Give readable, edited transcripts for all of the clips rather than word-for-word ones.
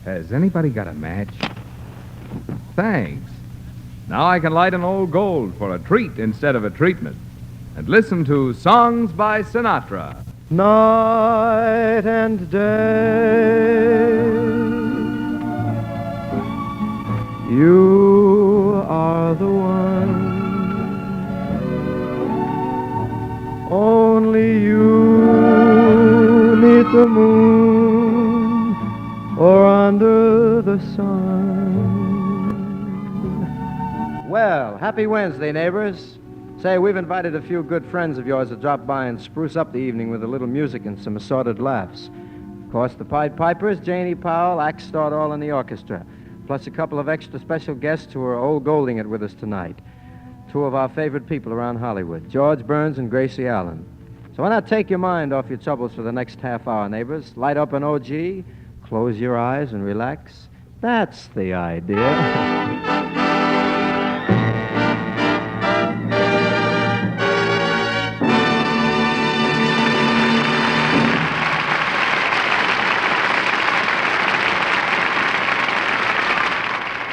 Has anybody got a match? Thanks. Now I can light an old gold for a treat instead of a treatment. And listen to Songs by Sinatra. Night and day, you are the one. Only you neath the moon or under the sun. Well, happy Wednesday, neighbors. Say, we've invited a few good friends of yours to drop by and spruce up the evening with a little music and some assorted laughs. Of course, the Pied Pipers, JANE Powell, Axel, Stordahl, and the orchestra, plus a couple of extra special guests who are old golding it with us tonight. Two of our favorite people around Hollywood, George BURNS and GRACIE ALLEN. So why not take your mind off your troubles for the next half hour, neighbors? Light up an OG, close your eyes, and relax. That's the idea.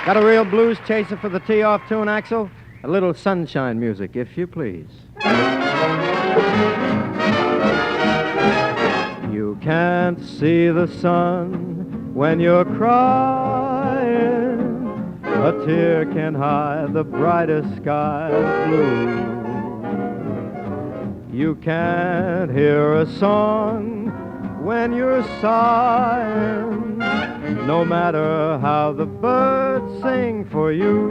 Got a real blues chaser for the tee-off tune, Axel? A little sunshine music, if you please. You can't see the sun when you're crying. A tear can hide the brightest sky of blue. You can't hear a song when you're sighing, no matter how the birds sing for you.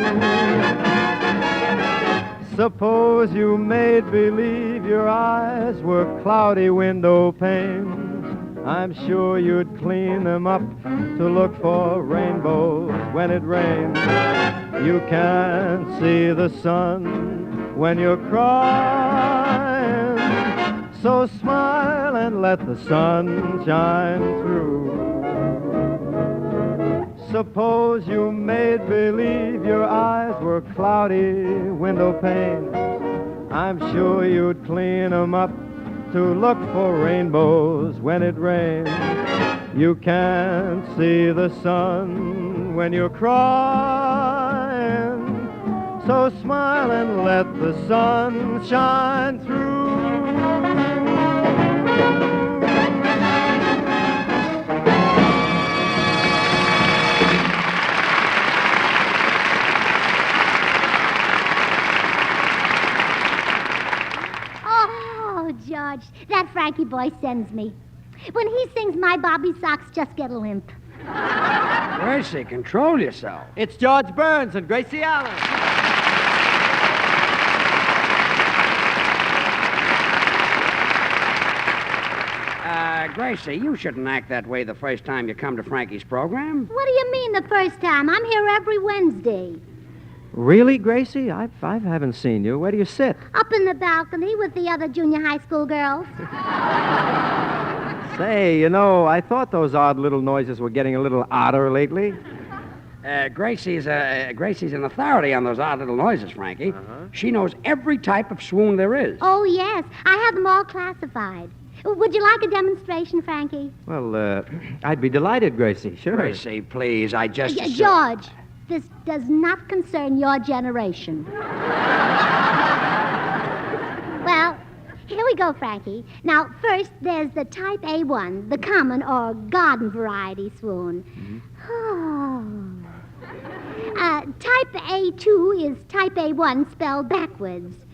Suppose you made believe your eyes were cloudy window panes. I'm sure you'd clean them up to look for rainbows when it rains. You can't see the sun when you're crying, so smile and let the sun shine through. Suppose you made believe your eyes were cloudy window panes. I'm sure you'd clean them up to look for rainbows when it rains. You can't see the sun when you're crying, so smile and let the sun shine through. George, that Frankie boy sends me. When he sings, my Bobby socks just get a limp. Gracie, control yourself. It's George BURNS and GRACIE ALLEN. Gracie, you shouldn't act that way the first time you come to Frankie's program. What do you mean the first time? I'm here every Wednesday. Really, Gracie? I haven't seen you. Where do you sit? Up in the balcony with the other junior high school girls. Say, you know, I thought those odd little noises were getting a little odder lately. Gracie's an authority on those odd little noises, Frankie. She knows every type of swoon there is. Oh, yes. I have them all classified. Would you like a demonstration, Frankie? Well, I'd be delighted, Gracie. Sure. Gracie, please, I just... George, this does not concern your generation. Well, here we go, Frankie. Now, first, there's the type A1, the common or garden variety swoon. Type A2 is type A1 spelled backwards.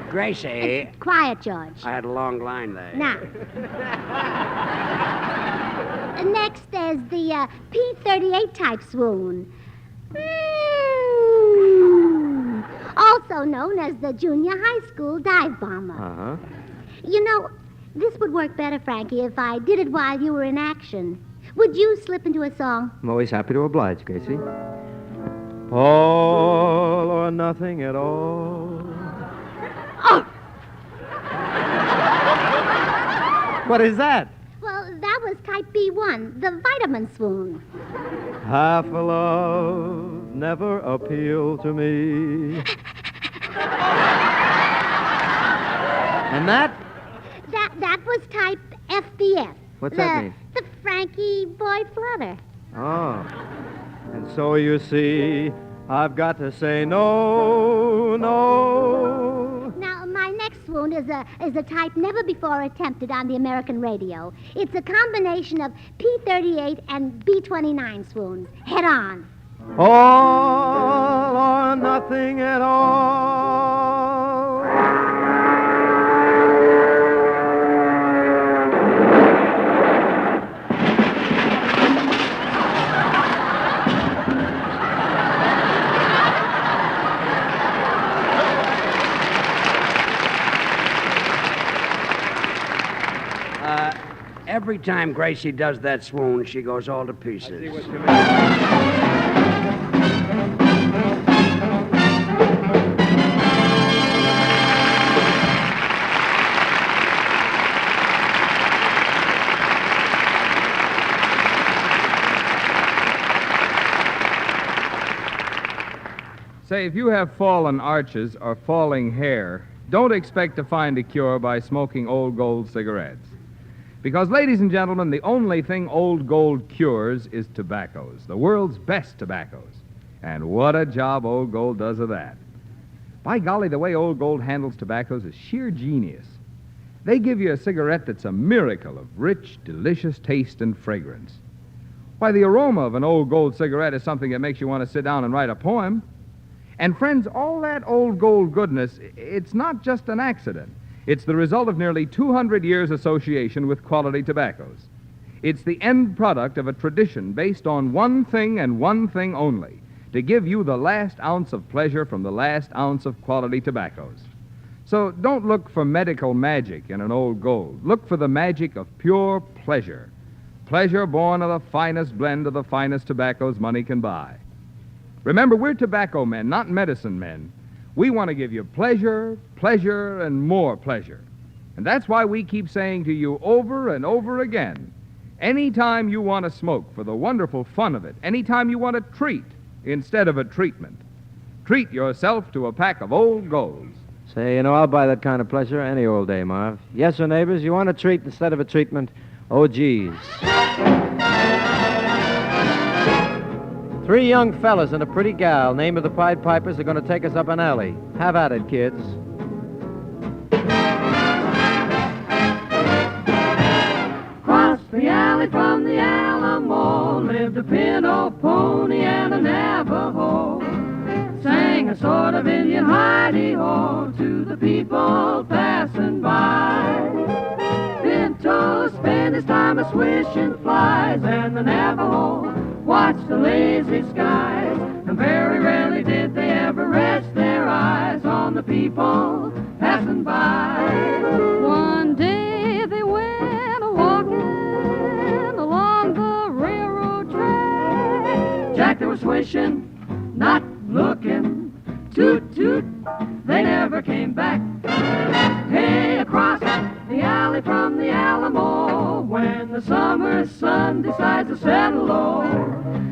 Gracie... Quiet, George. I had a long line there. Now. Next, there's the P38 type swoon. Also known as the junior high school dive bomber. You know, this would work better, Frankie, if I did it while you were in action. Would you slip into a song? I'm always happy to oblige, Gracie. All or nothing at all. Oh! What is that? Well, that was type B1, the vitamin swoon. Half a love never appealed to me. And that? That was type FBF, What's that mean? The Frankie Boy Flutter. Oh. And so you see, I've got to say no, no. Now, my next swoon is a type never before attempted on the American radio. It's a combination of P-38 and B-29 swoons. Head on. All or nothing at all. Every time Gracie does that swoon, she goes all to pieces. Say, if you have fallen arches or falling hair, don't expect to find a cure by smoking Old Gold cigarettes. Because, ladies and gentlemen, the only thing Old Gold cures is tobaccos, the world's best tobaccos. And what a job Old Gold does of that. By golly, the way Old Gold handles tobaccos is sheer genius. They give you a cigarette that's a miracle of rich, delicious taste and fragrance. Why, the aroma of an Old Gold cigarette is something that makes you want to sit down and write a poem. And friends, all that Old Gold goodness, it's not just an accident. It's the result of nearly 200 years' association with quality tobaccos. It's the end product of a tradition based on one thing and one thing only, to give you the last ounce of pleasure from the last ounce of quality tobaccos. So don't look for medical magic in an Old Gold. Look for the magic of pure pleasure. Pleasure born of the finest blend of the finest tobaccos money can buy. Remember, we're tobacco men, not medicine men. We want to give you pleasure, pleasure, and more pleasure. And that's why we keep saying to you over and over again, anytime you want to smoke for the wonderful fun of it, anytime you want a treat instead of a treatment, treat yourself to a pack of Old Golds. Say, I'll buy that kind of pleasure any old day, Marv. Yes, sir, neighbors, you want a treat instead of a treatment? Oh, geez. 3 young fellas and a pretty gal, name of the Pied Pipers, are going to take us up an alley. Have at it, kids. Across the alley from the Alamo lived a pinto pony and a Navajo. Sang a sort of Indian hidey-ho to the people passing by. Pinto spent his time a-swishing flies, and the Navajo watched the lazy skies, and very rarely did they ever rest their eyes on the people passing by. One day they went a-walking along the railroad track. Jack, they were swishing, not looking, toot, toot, they never came back. Hey, across the alley from the Alamo, when the summer sun decides to settle low,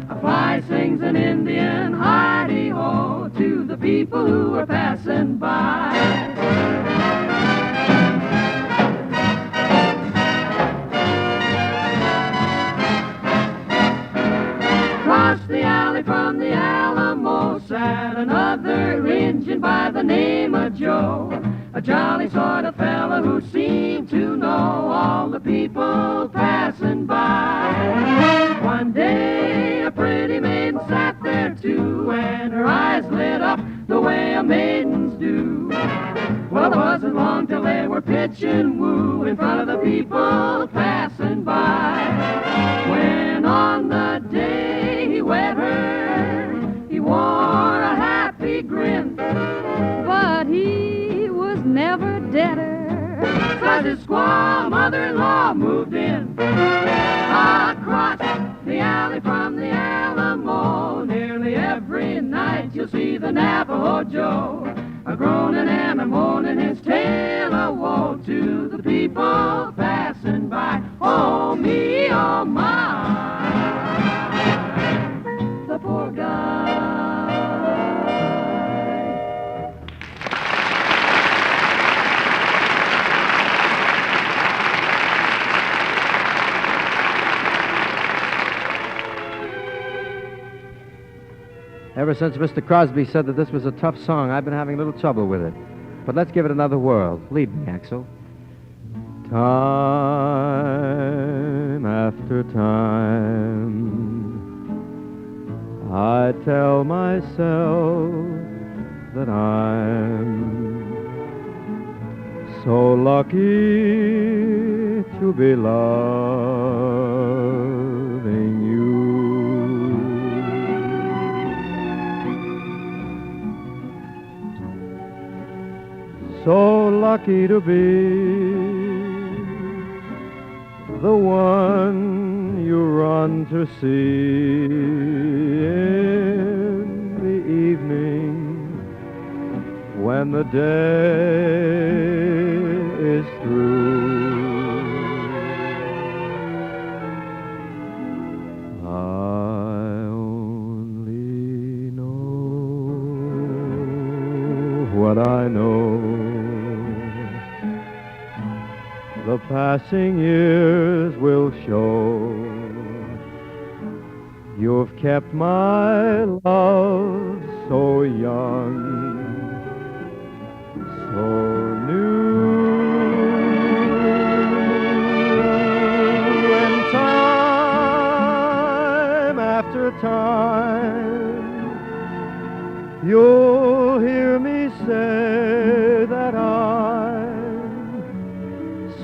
a fly sings an Indian hidey-ho to the people who are passing by. Across the alley from the Alamo sat another Injun by the name of Joe, a jolly sort of fella who seemed to know all the people passing by. One day a pretty maiden sat there too, and her eyes lit up the way a maiden's do. Well, it wasn't long till they were pitch and woo in front of the people passing by. When on the day he wed her, he wore a happy grin, but he was never deader, 'cause his squaw mother-in-law moved in. Across the alley from the Alamo, nearly every night you'll see the Navajo Joe, a-groaning and a-moaning his tale of woe to the people passing by. Oh, me, oh, my, the poor guy. Ever since Mr. Crosby said that this was a tough song, I've been having a little trouble with it. But let's give it another whirl. Lead me, Axel. Time after time, I tell myself that I'm so lucky to be loving you. So lucky to be the one you run to see in the evening when the day is through. I only know what I know. The passing years will show. You've kept my love so young, so new. And time after time, you'll hear me say that I'm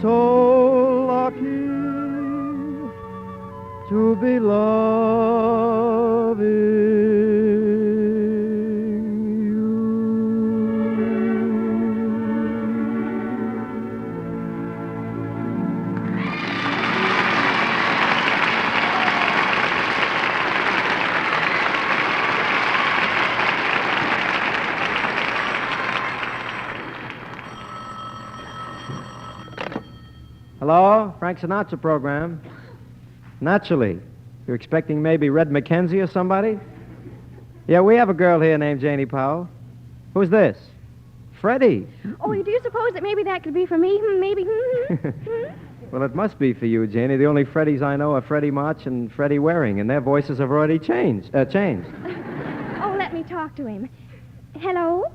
so lucky to be loving you. Hello? Frank Sinatra program. Naturally. You're expecting maybe Red Mackenzie or somebody? Yeah, we have a girl here named JANE Powell. Who's this? Freddie. Oh, do you suppose that maybe that could be for me? Maybe? Well, it must be for you, Janie. The only Freddies I know are Freddie March and Freddie Waring, and their voices have already changed. Oh, let me talk to him. Hello?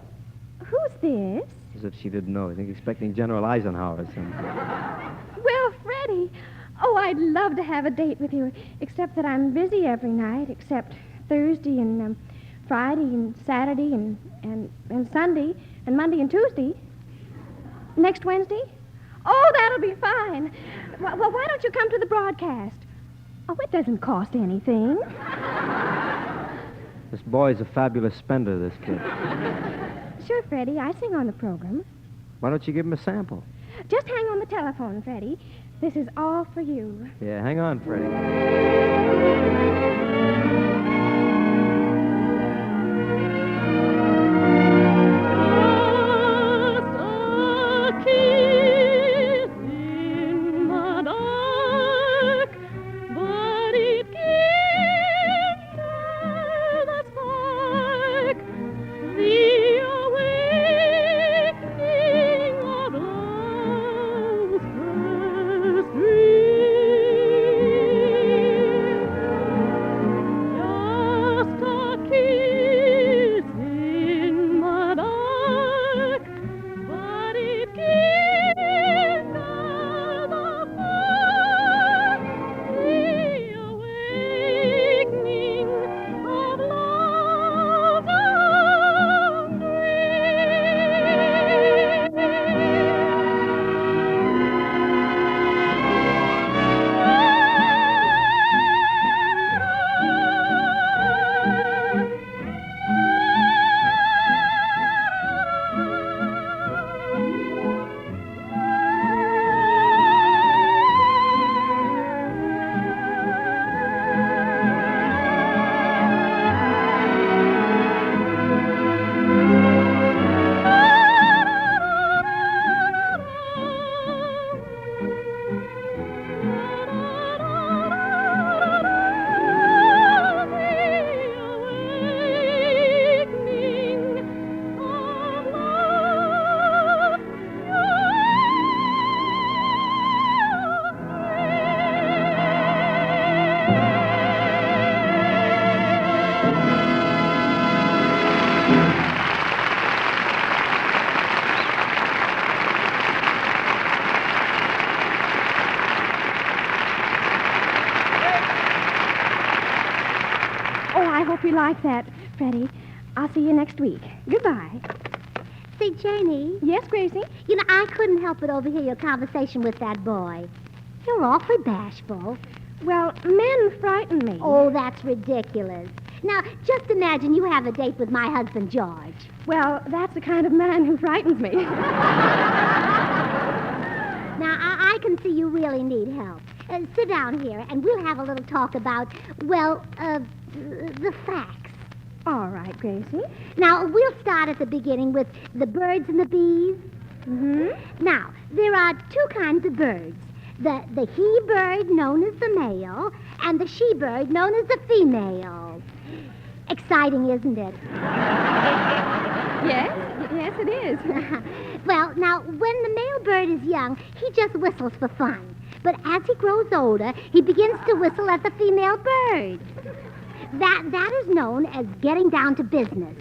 Who's this? As if she didn't know. I think expecting General Eisenhower or something. Well, Freddie. Oh, I'd love to have a date with you, except that I'm busy every night, except Thursday and Friday and Saturday and Sunday and Monday and Tuesday. Next Wednesday? Oh, that'll be fine. Well, why don't you come to the broadcast? Oh, it doesn't cost anything. This boy's a fabulous spender, this kid. Sure, Freddie. I sing on the program. Why don't you give him a sample? Just hang on the telephone, Freddie. This is all for you. Yeah, hang on, Freddie. be like that, Freddie. I'll see you next week. Goodbye. Say, Janie. Yes, Gracie? You know, I couldn't help but overhear your conversation with that boy. You're awfully bashful. Well, men frighten me. Oh, that's ridiculous. Now, just imagine you have a date with my husband, George. Well, that's the kind of man who frightens me. Now, I can see you really need help. Sit down here, and we'll have a little talk about, well, the facts. All right, Gracie. Now, we'll start at the beginning with the birds and the bees. Mm-hmm. Now, there are two kinds of birds. The he-bird, known as the male, and the she-bird, known as the female. Exciting, isn't it? Yes, it is. Well, now, when the male bird is young, he just whistles for fun. But as he grows older, he begins to whistle at the female bird. That is known as getting down to business.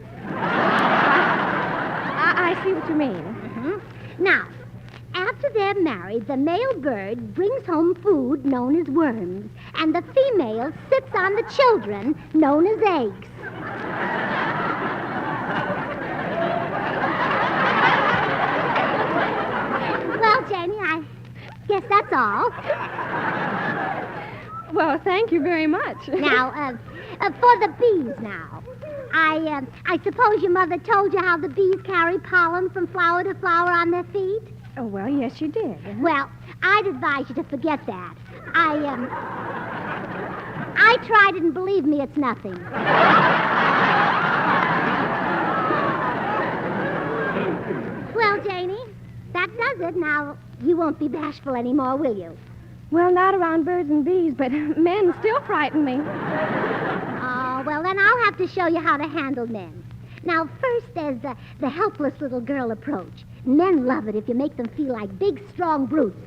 I see what you mean. Mm-hmm. Now, after they're married, the male bird brings home food known as worms, and the female sits on the children known as eggs. Well, Janie, I guess that's all. Well, thank you very much. Now, for the bees now. I suppose your mother told you how the bees carry pollen from flower to flower on their feet? Oh, well, yes, she did. Well, I'd advise you to forget that. I tried it, and believe me, it's nothing. Well, Janie, that does it. Now, you won't be bashful anymore, will you? Well, not around birds and bees, but men still frighten me. Oh, well, then I'll have to show you how to handle men. Now, first, there's the helpless little girl approach. Men love it if you make them feel like big, strong brutes.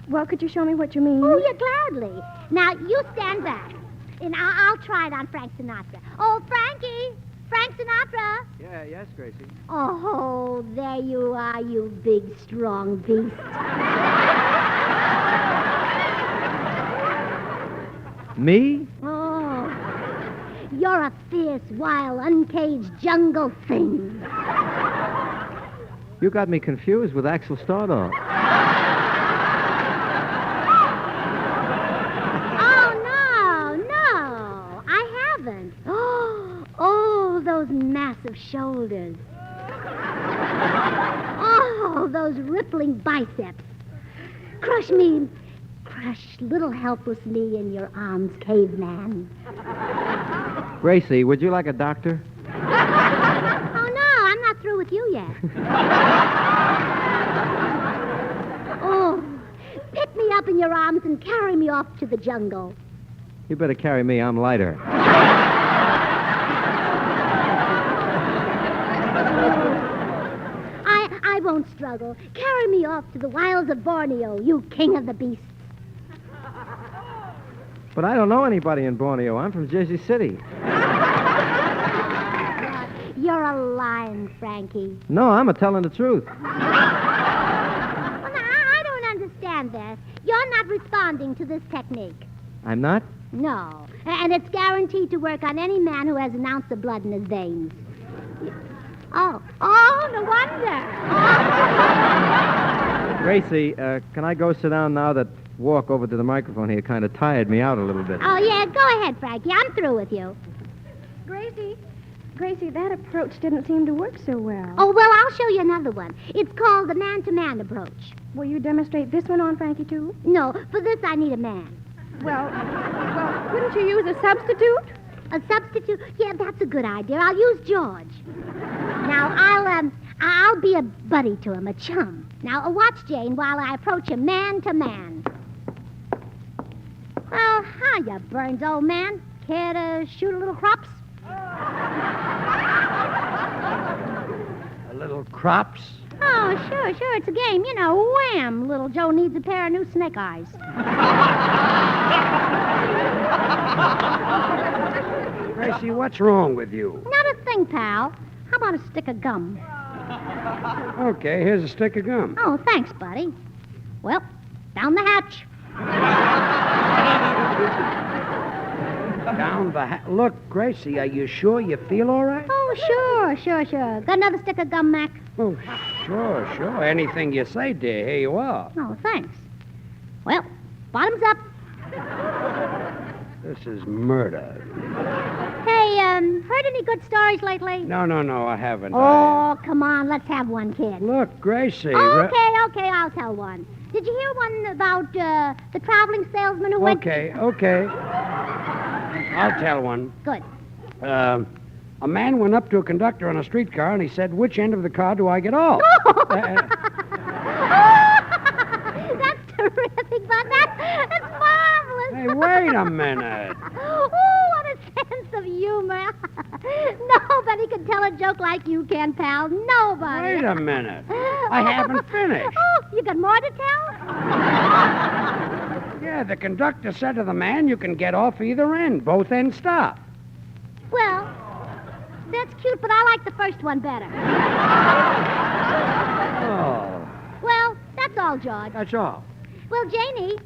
Well, could you show me what you mean? Oh, yeah, gladly. Now, you stand back, and I'll try it on Frank Sinatra. Oh, Frankie! Frank Sinatra! Yes, Gracie. Oh, there you are, you big, strong beast. Me? Oh, you're a fierce, wild, uncaged jungle thing. You got me confused with Axel Stordahl. Oh, no, I haven't. Oh, those massive shoulders. Oh, those rippling biceps. Crush little helpless me in your arms, caveman. Gracie, would you like a doctor? Oh, no, I'm not through with you yet. Oh, pick me up in your arms and carry me off to the jungle. You better carry me. I'm lighter. I won't struggle. Carry me off to the wilds of Borneo, you king of the beasts. But I don't know anybody in Borneo. I'm from Jersey City. You're a lying, Frankie. No, I'm a-telling the truth. Well, now, I don't understand this. You're not responding to this technique. I'm not? No. And it's guaranteed to work on any man who has an ounce of blood in his veins. Oh, no wonder. Gracie, can I go sit down now? That walk over to the microphone here kind of tired me out a little bit. Oh, yeah, go ahead, Frankie. I'm through with you. Gracie, that approach didn't seem to work so well. Oh, well, I'll show you another one. It's called the man-to-man approach. Will you demonstrate this one on Frankie, too? No, for this I need a man. Well, couldn't you use a substitute? A substitute? Yeah, that's a good idea. I'll use George. Now, I'll be a buddy to him, a chum. Now, watch, Jane, while I approach him man to man. Well, hiya, Burns, old man. Care to shoot a little crops? A little crops? Oh, sure. It's a game. You know, wham. Little Joe needs a pair of new snake eyes. Gracie, what's wrong with you? Not a thing, pal. How about a stick of gum? Okay, here's a stick of gum. Oh, thanks, buddy. Well, down the hatch. Down the Look, Gracie, are you sure you feel all right? Oh, sure. Got another stick of gum, Mac? Oh, sure. Anything you say, dear. Here you are. Oh, thanks. Well, bottoms up. This is murder. Hey, heard any good stories lately? No, I haven't. Oh, come on, let's have one, kid. Look, Gracie. Okay, I'll tell one. Did you hear one about the traveling salesman who went... Okay. I'll tell one. Good. A man went up to a conductor on a streetcar and he said, "Which end of the car do I get off?" That's terrific, Bud. That's marvelous. Hey, wait a minute. Oh, what a sense of humor. Nobody can tell a joke like you can, pal. Nobody. Wait a minute. I haven't finished. Oh, you got more to tell? Yeah, the conductor said to the man, "You can get off either end. Both ends stop." Well, that's cute, but I like the first one better. Oh, Well, that's all, George. that's all. Well, Janie,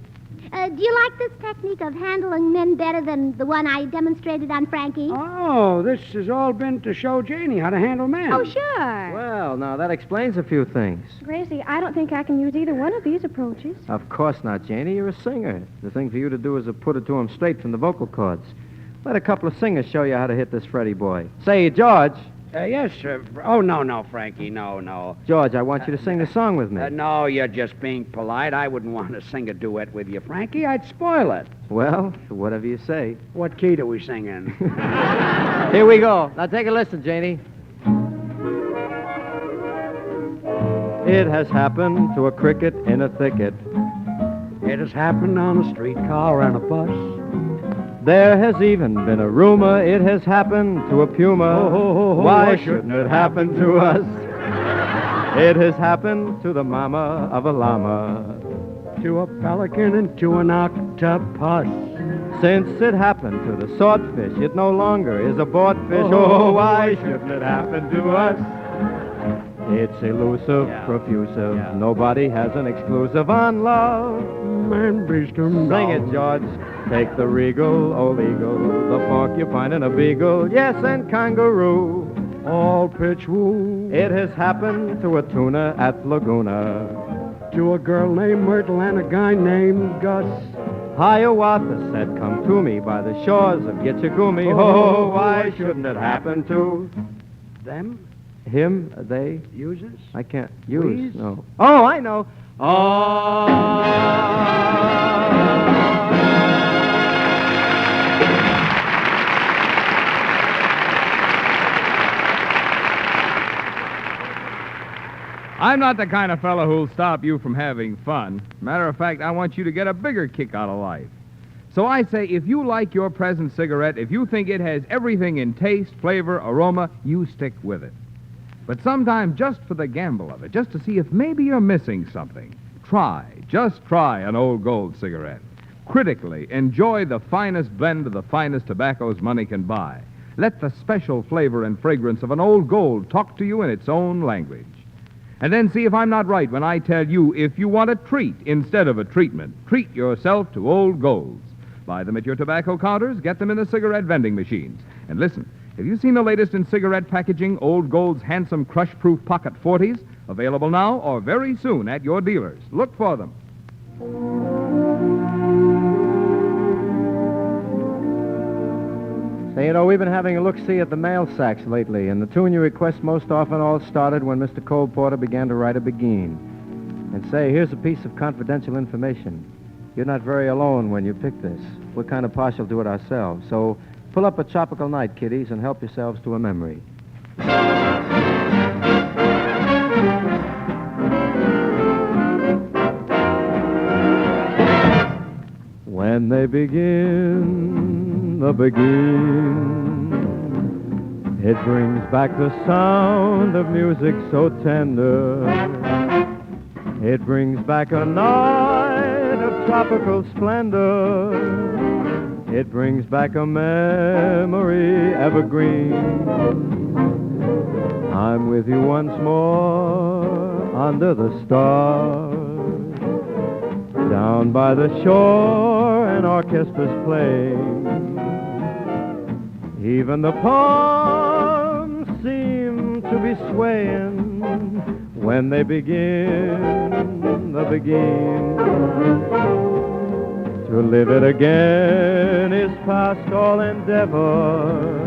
do you like this technique of handling men better than the one I demonstrated on Frankie? Oh, this has all been to show Janie how to handle men. Oh, sure. Well, now that explains a few things. Gracie, I don't think I can use either one of these approaches. Of course not, Janie. You're a singer. The thing for you to do is to put it to him straight from the vocal cords. Let a couple of singers show you how to hit this Freddie boy. Say, George. Yes, sir. Oh, no, Frankie, no. George, I want you to sing the song with me. No, you're just being polite. I wouldn't want to sing a duet with you, Frankie. I'd spoil it. Well, whatever you say. What key do we sing in? Here we go. Now take a listen, Janie. It has happened to a cricket in a thicket. It has happened on a streetcar and a bus. There has even been a rumor it has happened to a puma. Why shouldn't it happen to us? It has happened to the mama of a llama. To a pelican and to an octopus. Since it happened to the swordfish, it no longer is a boardfish. Oh, why shouldn't it happen to us? It's elusive, profusive. Yeah. Nobody has an exclusive on love. Man, beast, and Sing it, George. Take the regal, old eagle, the porcupine and a beagle, yes, and kangaroo. all pitch woo. It has happened to a tuna at Laguna. To a girl named Myrtle and a guy named Gus. Hiawatha said, come to me by the shores of Gitchagumi. Oh, why shouldn't it happen to Them? him, they? Users? I can't use, Please? no. Oh, I know. Oh. I'm not the kind of fellow who'll stop you from having fun. Matter of fact, I want you to get a bigger kick out of life. So I say, if you like your present cigarette, if you think it has everything in taste, flavor, aroma, you stick with it. But sometimes, just for the gamble of it, just to see if maybe you're missing something, just try an Old Gold cigarette. Critically, enjoy the finest blend of the finest tobaccos money can buy. Let the special flavor and fragrance of an Old Gold talk to you in its own language. And then see if I'm not right when I tell you, if you want a treat instead of a treatment, treat yourself to Old Golds. Buy them at your tobacco counters, get them in the cigarette vending machines. And listen, have you seen the latest in cigarette packaging, Old Gold's handsome crush-proof pocket 40s? Available now or very soon at your dealers. Look for them. Say, you know, we've been having a look-see at the mail sacks lately, and the tune you request most often all started when Mr. Cole Porter began to write a Beguine. And say, here's a piece of confidential information. You're not very alone when you pick this. We're kind of partial to it ourselves. So pull up a tropical night, kiddies, and help yourselves to a memory. When they begin the Beguine, it brings back the sound of music so tender. It brings back a night of tropical splendor. It brings back a memory evergreen. I'm with you once more under the stars. Down by the shore, an orchestra's playing. Even the palms seem to be swaying when they begin the Beguine. To live it again is past all endeavor,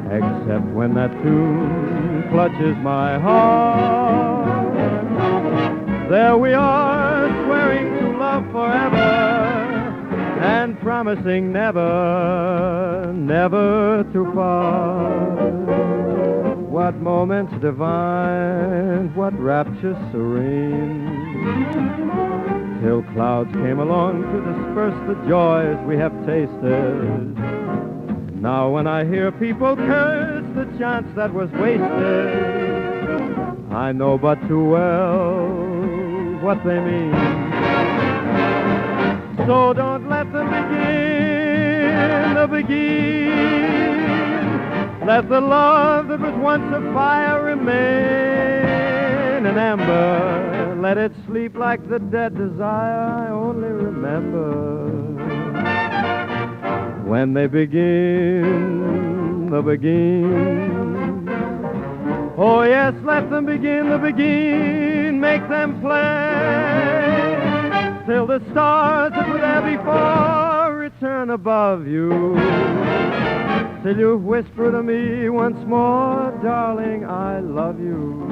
except when that tune clutches my heart. There we are, swearing to love forever, and promising never, never to part. What moments divine, what rapture serene, till clouds came along to disperse the joys we have tasted. Now when I hear people curse the chance that was wasted, I know but too well what they mean. So don't let them begin the Beguine. Let the love that was once a fire remain an ember. Let it sleep like the dead desire I only remember. When they begin the Beguine. Oh yes, let them begin the Beguine. Make them play till the stars that were there before return above you. Till you whisper to me once more, darling, I love you.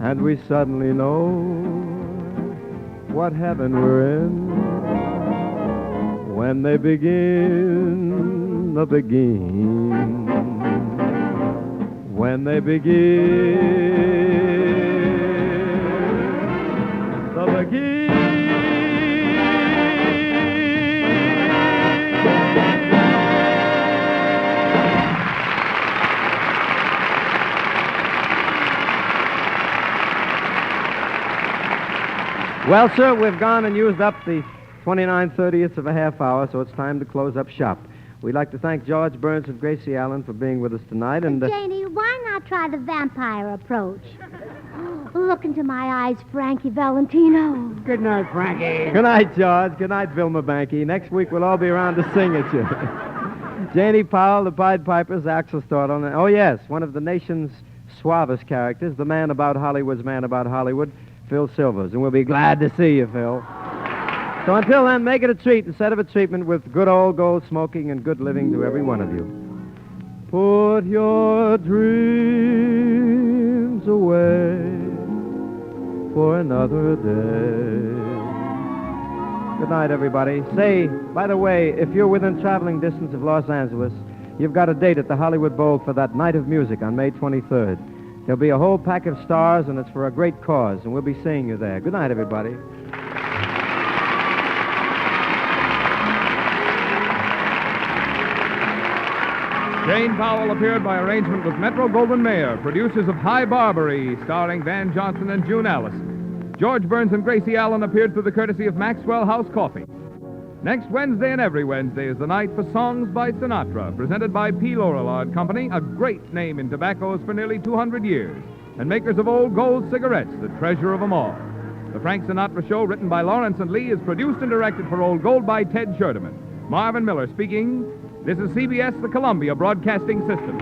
And we suddenly know what heaven we're in. When they begin the Beguine. When they begin the Beguine. Well, sir, we've gone and used up the 29/30ths of a half hour, so it's time to close up shop. We'd like to thank George Burns and Gracie Allen for being with us tonight. And Janie, why not try the vampire approach? Look into my eyes, Frankie Valentino. Good night, Frankie. Good night, George. Good night, Vilma Banky. Next week we'll all be around to sing at you. Janie Powell, the Pied Pipers, Axel Stordahl, and, oh yes, one of the nation's suavest characters, the man about Hollywood's man about Hollywood, Phil Silvers. And we'll be glad to see you, Phil. So until then, make it a treat instead of a treatment with good old gold smoking and good living to every one of you. Put your dreams away for another day. Good night, everybody. Say, by the way, if you're within traveling distance of Los Angeles, you've got a date at the Hollywood Bowl for that night of music on May 23rd. There'll be a whole pack of stars, and it's for a great cause, and we'll be seeing you there. Good night, everybody. Jane Powell appeared by arrangement with Metro-Goldwyn-Mayer, producers of High Barbary, starring Van Johnson and June Allison. George Burns and Gracie Allen appeared through the courtesy of Maxwell House Coffee. Next Wednesday and every Wednesday is the night for Songs by Sinatra, presented by P. Lorillard Company, a great name in tobaccos for nearly 200 years, and makers of old gold cigarettes, the treasure of them all. The Frank Sinatra Show, written by Lawrence and Lee, is produced and directed for Old Gold by Ted Sherdeman. Marvin Miller speaking. This is CBS, the Columbia Broadcasting System.